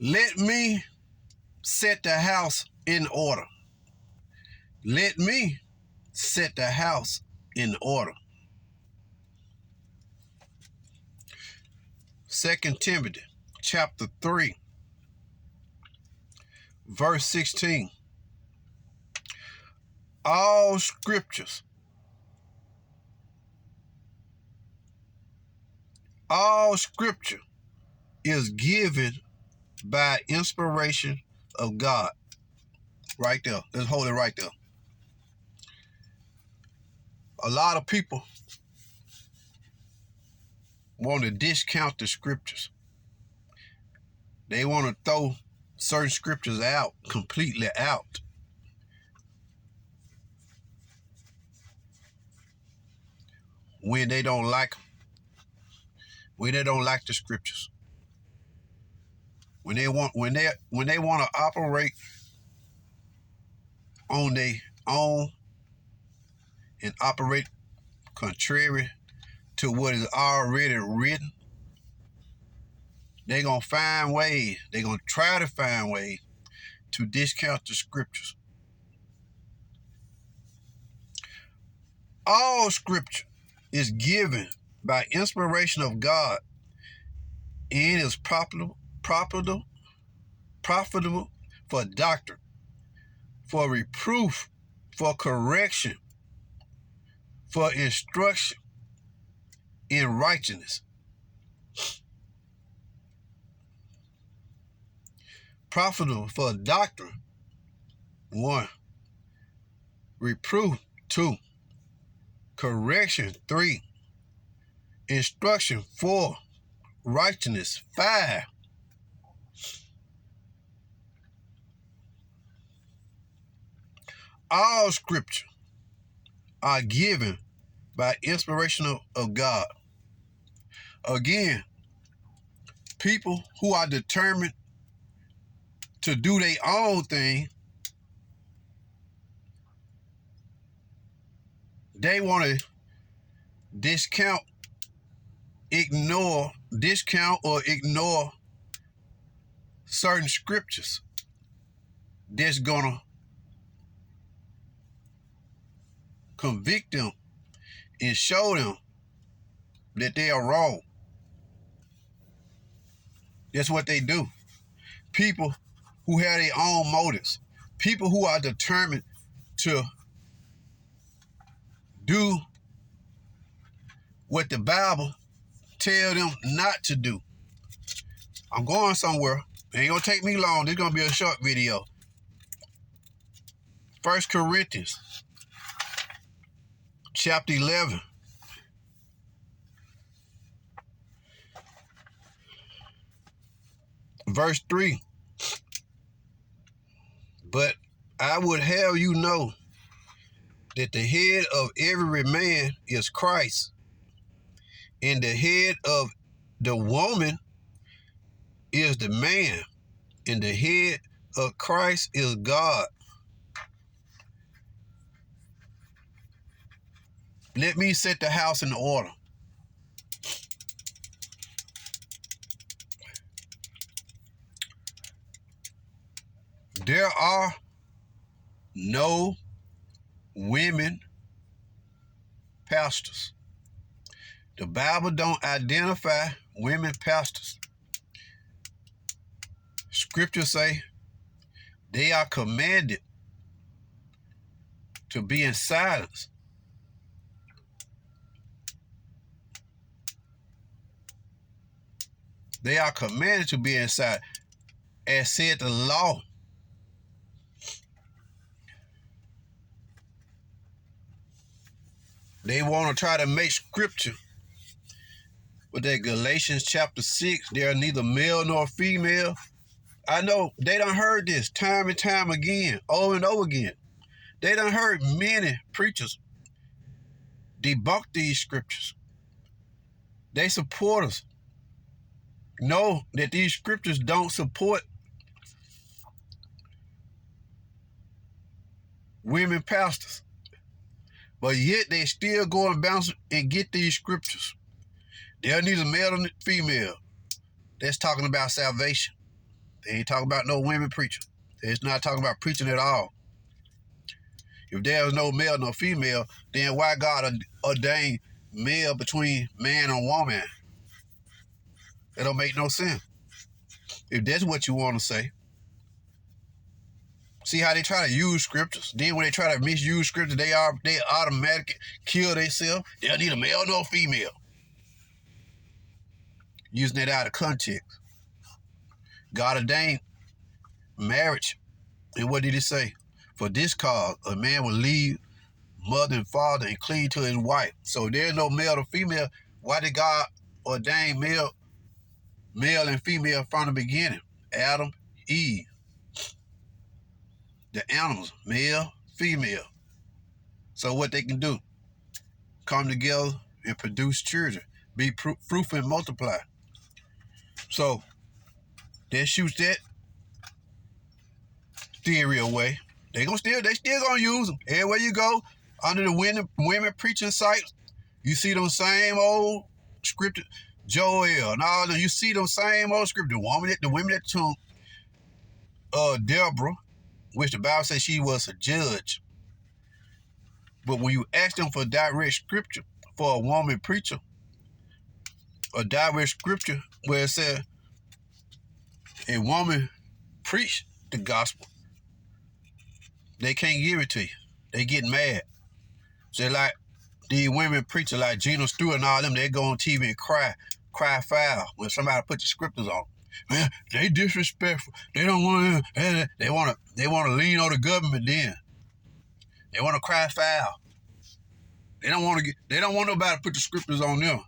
Let me set the house in order. Let me set the house in order. 2 Timothy chapter 3, verse 16. All scripture is given by inspiration of God. Right there. Let's hold it right there. A lot of people want to discount the scriptures. They want to throw certain scriptures out, completely out. When they don't like them. When they don't like the scriptures. When they want to operate on their own and operate contrary to what is already written, they're going to find ways, they're going to try to find ways to discount the scriptures. All scripture is given by inspiration of God and is profitable for doctrine, for reproof, for correction, for instruction in righteousness. Profitable for doctrine, 1. Reproof, 2. Correction, 3. Instruction, 4. Righteousness, 5. All scripture are given by inspiration of God. Again, people who are determined to do their own thing, they want to discount or ignore certain scriptures that's gonna convict them and show them that they are wrong. That's what they do. People who have their own motives, people who are determined to do what the Bible tells them not to do. I'm going somewhere. It ain't gonna take me long. This is gonna be a short video. 1 Corinthians chapter 11. Verse 3. But I would have you know that the head of every man is Christ, and the head of the woman is the man, and the head of Christ is God. Let me set the house in order. There are no women pastors. The Bible don't identify women pastors. Scriptures say they are commanded to be in silence. They are commanded to be in silence, as said the law. They want to try to make scripture with that Galatians chapter 6. They are neither male nor female. I know they done heard this time and time again, over and over again. They done heard many preachers debunk these scriptures. They supporters know that these scriptures don't support women pastors. But yet they still go and bounce and get these scriptures. They're neither male nor female. That's talking about salvation. They ain't talking about no women preacher. It's not talking about preaching at all. If there's no male nor female, then why God ordained male between man and woman? That don't make no sense. If that's what you want to say. See how they try to use scriptures? Then when they try to misuse scripture, they automatically kill themselves. They don't need a male nor female. Using it out of context. God ordained marriage. And what did he say? For this cause, a man will leave mother and father and cleave to his wife. So there's no male or female. Why did God ordain male and female from the beginning? Adam, Eve. The animals, male, female. So what they can do? Come together and produce children. Be fruitful and multiply. So that shoots that theory away. They still gonna use them. Everywhere you go, under the women preaching sites, you see those same old scripted Joel and all them. You see those same old scripted the women that took Deborah, which the Bible says she was a judge. But when you ask them for direct scripture for a woman preacher, a direct scripture where it said a woman preach the gospel, they can't give it to you. They get mad. So like these women preachers like Gina Stewart and all them, they go on TV and cry foul when somebody put the scriptures on. Man, they disrespectful. They don't want to. They want to lean on the government. Then they want to cry foul. They don't want nobody to put the scriptures on them.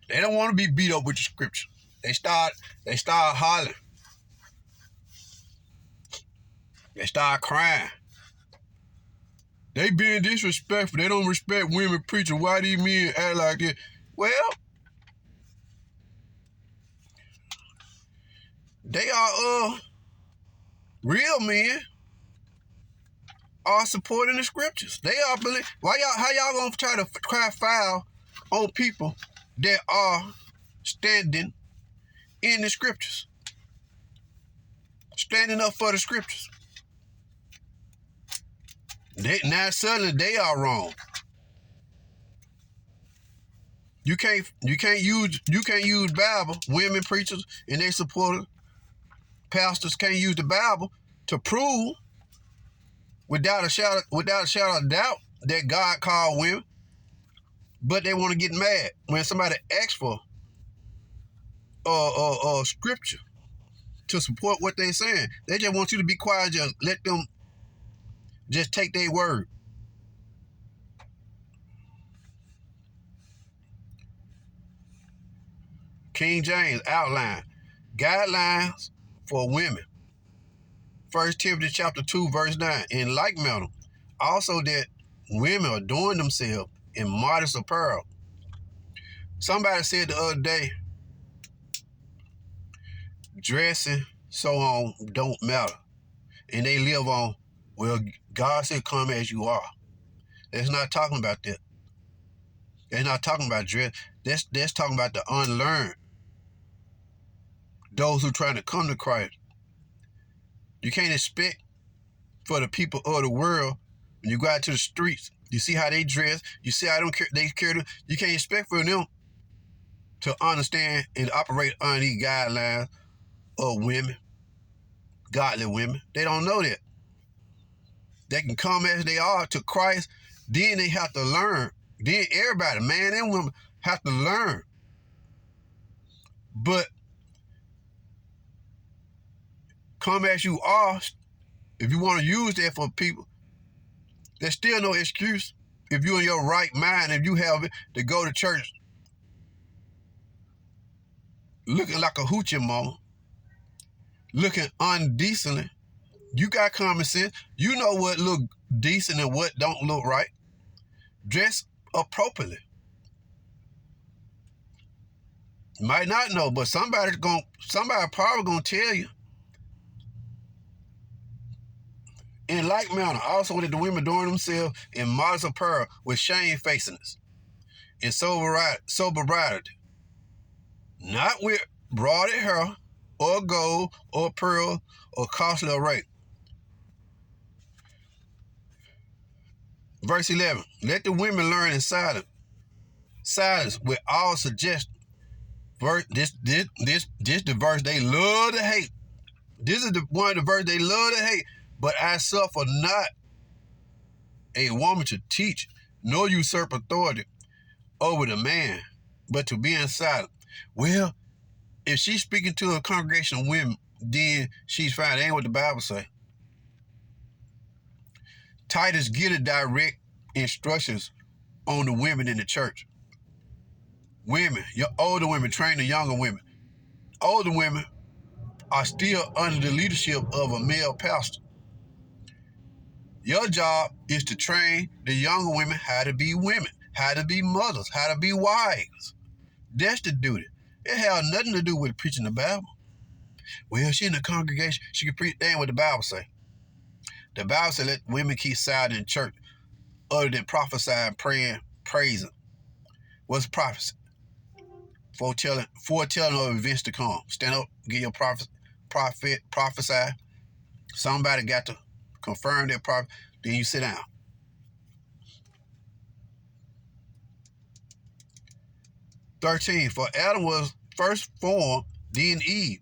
They don't want to be beat up with the scripture. They start hollering. They start crying. They being disrespectful. They don't respect women preaching. Why these men act like this? Well, they are real men are supporting the scriptures. They are believe. How y'all gonna try to cry foul on people that are standing in the scriptures? Standing up for the scriptures. Now suddenly they are wrong. You can't use Bible. Women preachers and their supporters, pastors can't use the Bible to prove without a shadow of doubt that God called women. But they want to get mad when somebody asks for scripture to support what they're saying. They just want you to be quiet. Just let them just take their word. King James outline guidelines for women. 1 Timothy chapter 2, verse 9. In like manner, also that women adorn themselves in modest apparel. Somebody said the other day, dressing so on don't matter. And they live on, well, God said come as you are. That's not talking about that. That's not talking about dress. That's talking about the unlearned. Those who trying to come to Christ. You can't expect for the people of the world, when you go out to the streets, you see how they dress, you see how they care. You can't expect for them to understand and operate under these guidelines of women, godly women. They don't know that. They can come as they are to Christ, then they have to learn. Then everybody, man and woman, have to learn. But come as you are, if you want to use that for people, there's still no excuse. If you're in your right mind, if you have it to go to church looking like a hoochie mama, looking undecently, you got common sense. You know what look decent and what don't look right. Dress appropriately. Might not know, but somebody probably gonna tell you. In like manner, also that the women adorn themselves in modest apparel with shamefacedness and sobriety, not with braided hair or gold, or pearl, or costly array. Verse 11, let the women learn in silence with all suggestion. This the verse they love to hate. This is the one of the verse they love to hate. But I suffer not a woman to teach, nor usurp authority over the man, but to be in silence. Well, if she's speaking to a congregation of women, then she's fine. That ain't what the Bible say. Titus give the direct instructions on the women in the church. Women, your older women train the younger women. Older women are still under the leadership of a male pastor. Your job is to train the younger women how to be women, how to be mothers, how to be wives. That's the duty. It has nothing to do with preaching the Bible. Well, she in the congregation, she can preach. That ain't what the Bible say. The Bible said let women keep silent in church other than prophesying, praying, praising. What's prophecy? Foretelling of events to come. Stand up, get your prophesy. Somebody got to confirm that prophet. Then you sit down. "13, for Adam was first formed, then Eve.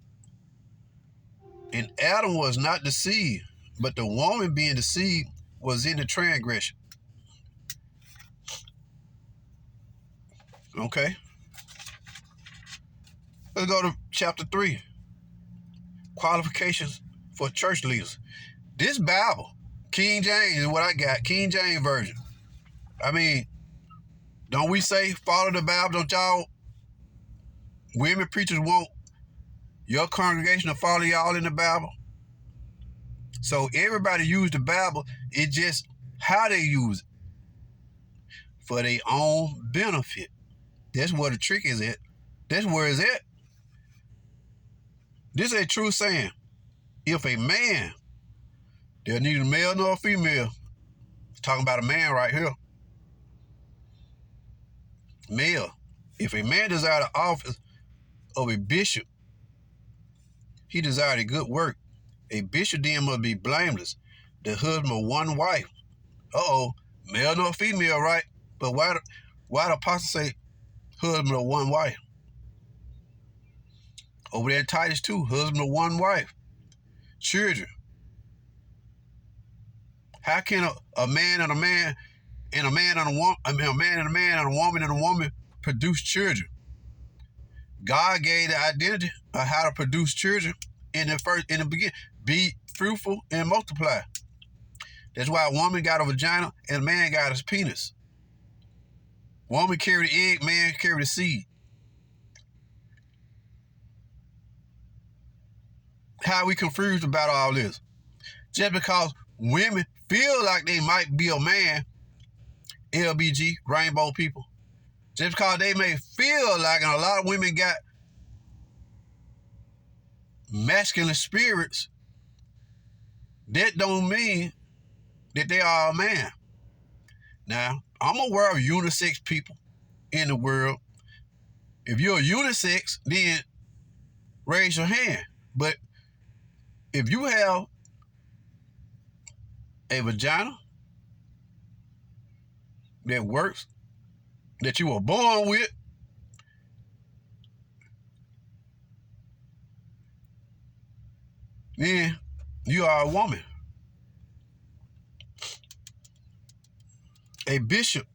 And Adam was not deceived, but the woman being deceived was in the transgression." Okay. Let's go to chapter 3. Qualifications for church leaders. This Bible, King James is what I got, King James Version. I mean, don't we say follow the Bible? Don't y'all women preachers want your congregation to follow y'all in the Bible? So everybody use the Bible. It's just how they use it for their own benefit. That's where the trick is at. That's where it's at. This is a true saying. If a man, there's neither male nor female. Talking about a man right here. Male. If a man desire the office of a bishop, he desired a good work. A bishop then must be blameless, the husband of one wife. Male nor female, right? But why the apostle say husband of one wife? Over there in Titus 2, husband of one wife. Children. How can a man and a man and a man and a woman, a man and a man and a woman produce children? God gave the identity of how to produce children in the beginning. Be fruitful and multiply. That's why a woman got a vagina and a man got his penis. Woman carry the egg, man carry the seed. How are we confused about all this? Just because women feel like they might be a man, LBG, rainbow people. Just because they may feel like, and a lot of women got masculine spirits, that don't mean that they are a man. Now, I'm aware of unisex people in the world. If you're a unisex, then raise your hand. But if you have a vagina that works, that you were born with, then you are a woman. A bishop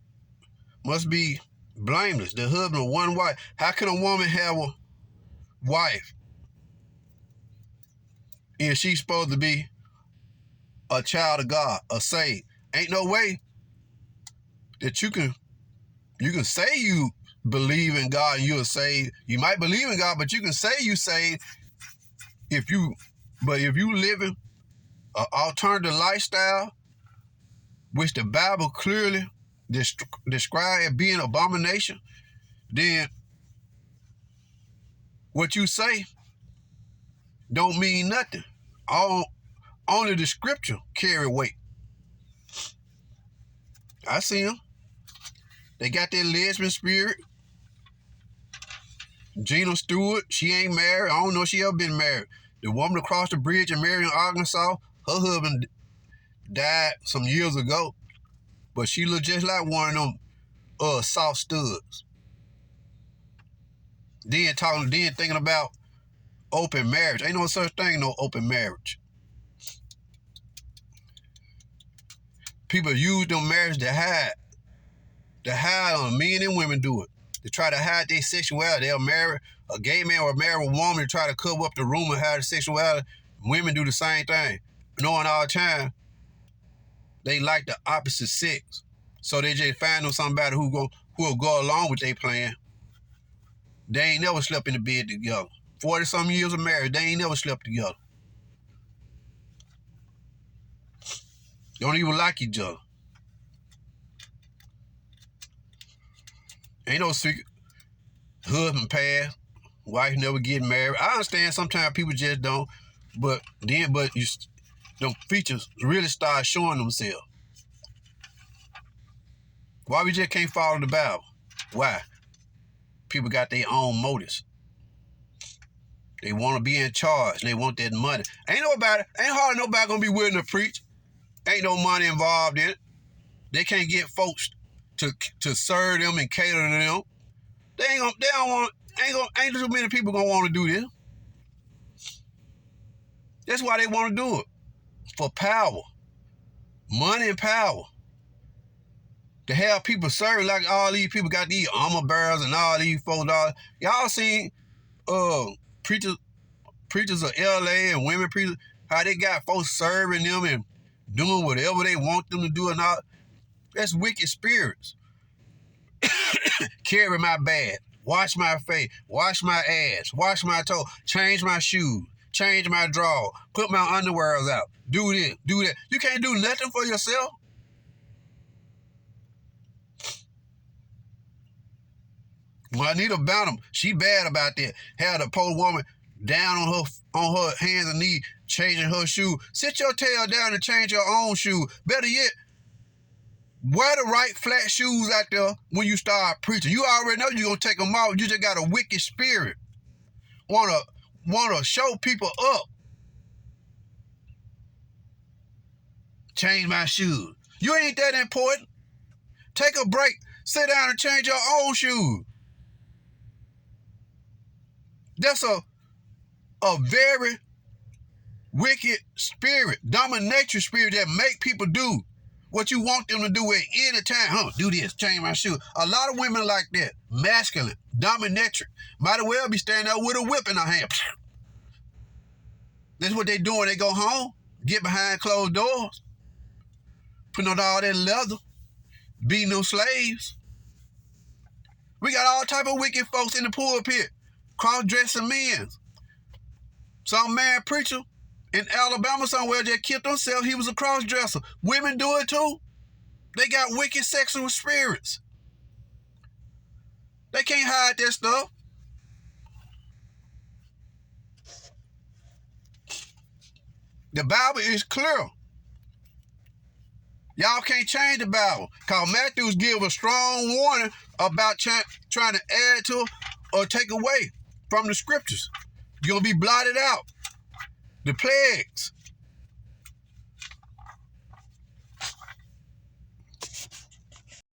must be blameless, the husband of one wife. How can a woman have a wife and she's supposed to be a child of God, a saved? Ain't no way that you can say you believe in God and you're saved. You might believe in God, but you can say you saved if you living an alternative lifestyle, which the Bible clearly describes as being abomination, then what you say don't mean nothing. Only the scripture carry weight. I see them. They got their lesbian spirit. Gina Stewart, she ain't married. I don't know if she ever been married. The woman across the bridge in Marion, Arkansas, her husband died some years ago. But she look just like one of them soft studs. Then thinking about open marriage. Ain't no such thing, no open marriage. People use them marriage to hide. To hide on men and women do it. To try to hide their sexuality. They'll marry a gay man or marry a woman to try to cover up the rumor, hide their sexuality. Women do the same thing. Knowing all the time they like the opposite sex. So they just find them somebody who will go along with their plan. They ain't never slept in the bed together. 40-some years of marriage, they ain't never slept together. Don't even like each other. Ain't no secret. Husband passed, wife never get married. I understand sometimes people just don't, but them features really start showing themselves. Why we just can't follow the Bible? Why? People got their own motives. They want to be in charge. And they want that money. Ain't hardly nobody gonna be willing to preach. Ain't no money involved in it. They can't get folks to serve them and cater to them. Ain't too many people gonna want to do this. That's why they want to do it. For power. Money and power. To have people serving like all these people got these armor bearers and all these folks. Y'all seen preachers of LA and women preachers, how they got folks serving them and doing whatever they want them to do and all. That's wicked spirits. Carry my bag, wash my face, wash my ass, wash my toe, change my shoes, change my drawers, put my underwears out, do this, do that. You can't do nothing for yourself. Juanita Bynum, she bad about that. Had a poor woman down on her hands and knees, changing her shoe. Sit your tail down and change your own shoe. Better yet, wear the right flat shoes out there when you start preaching. You already know you're gonna take them off. You just got a wicked spirit. Wanna show people up. Change my shoes. You ain't that important. Take a break. Sit down and change your own shoes. That's a very wicked spirit, dominatrix spirit that make people do what you want them to do at any time. Do this, change my shoe. A lot of women like that, masculine, dominatrix, might as well be standing there with a whip in her hand. That's what they doing. They go home, get behind closed doors, putting on all that leather, beating them slaves. We got all type of wicked folks in the pulpit, cross-dressing men. Some man preacher in Alabama somewhere just killed himself. He was a cross-dresser. Women do it too. They got wicked sexual spirits. They can't hide that stuff. The Bible is clear. Y'all can't change the Bible. Because Matthews give a strong warning about trying to add to or take away from the scriptures. You're going to be blotted out. The plagues.